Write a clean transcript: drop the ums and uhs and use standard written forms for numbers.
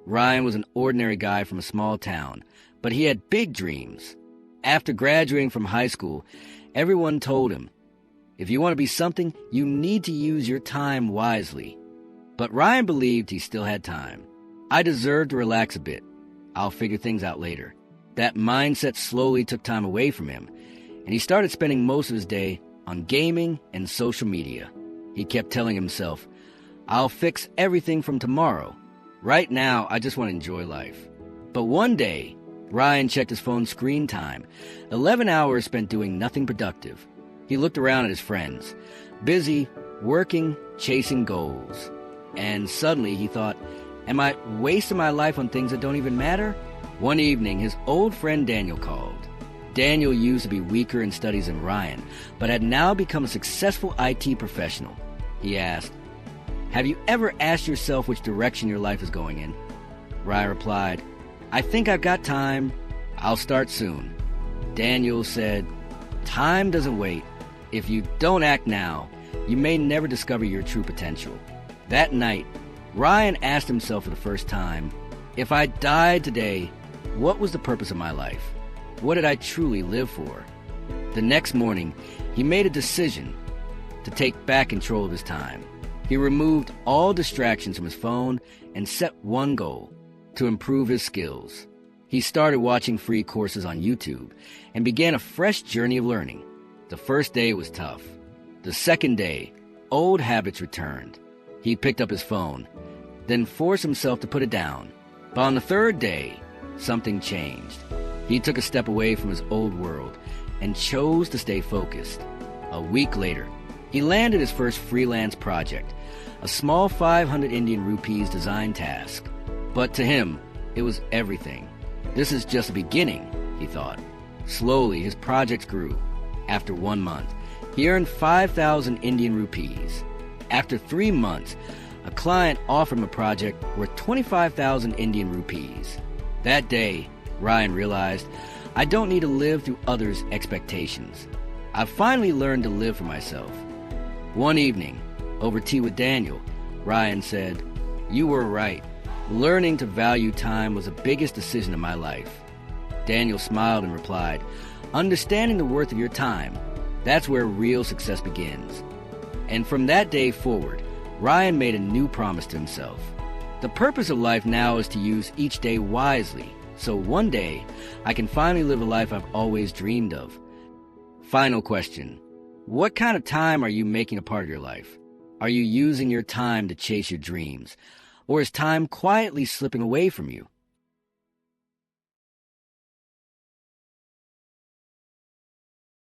Ryan was an ordinary guy from a small town, but he had big dreams. After graduating from high school, everyone told him, if you want to be something, you need to use your time wisely. But Ryan believed he still had time. I deserve to relax a bit. I'll figure things out later. That mindset slowly took time away from him, and he started spending most of his day on gaming and social media. He kept telling himself, I'll fix everything from tomorrow. Right now, I just want to enjoy life. But one day, Ryan checked his phone's screen time. 11 hours spent doing nothing productive. He looked around at his friends, busy, working, chasing goals. And suddenly he thought, am I wasting my life on things that don't even matter? One evening, his old friend Daniel called. Daniel used to be weaker in studies than Ryan, but had now become a successful IT professional. He asked, have you ever asked yourself which direction your life is going in? Ryan replied, I think I've got time. I'll start soon. Daniel said, time doesn't wait. If you don't act now, you may never discover your true potential. That night, Ryan asked himself for the first time, if I died today, what was the purpose of my life? What did I truly live for? The next morning, he made a decision to take back control of his time. He removed all distractions from his phone and set one goal: to improve his skills. He started watching free courses on YouTube and began a fresh journey of learning. The first day was tough. The second day, old habits returned. He picked up his phone, then forced himself to put it down. But on the third day, something changed. He took a step away from his old world and chose to stay focused. A week later, he landed his first freelance project, a small 500 Indian rupees design task. But to him, it was everything. This is just the beginning, he thought. Slowly, his projects grew. After 1 month, he earned 5,000 Indian rupees. After 3 months, a client offered him a project worth 25,000 Indian rupees. That day, Ryan realized, I don't need to live through others' expectations. I've finally learned to live for myself. One evening, over tea with Daniel, Ryan said, you were right. Learning to value time was the biggest decision of my life. Daniel smiled and replied, understanding the worth of your time, that's where real success begins. And from that day forward, Ryan made a new promise to himself. The purpose of life now is to use each day wisely, so one day I can finally live a life I've always dreamed of. Final question. What kind of time are you making a part of your life? Are you using your time to chase your dreams? Or is time quietly slipping away from you?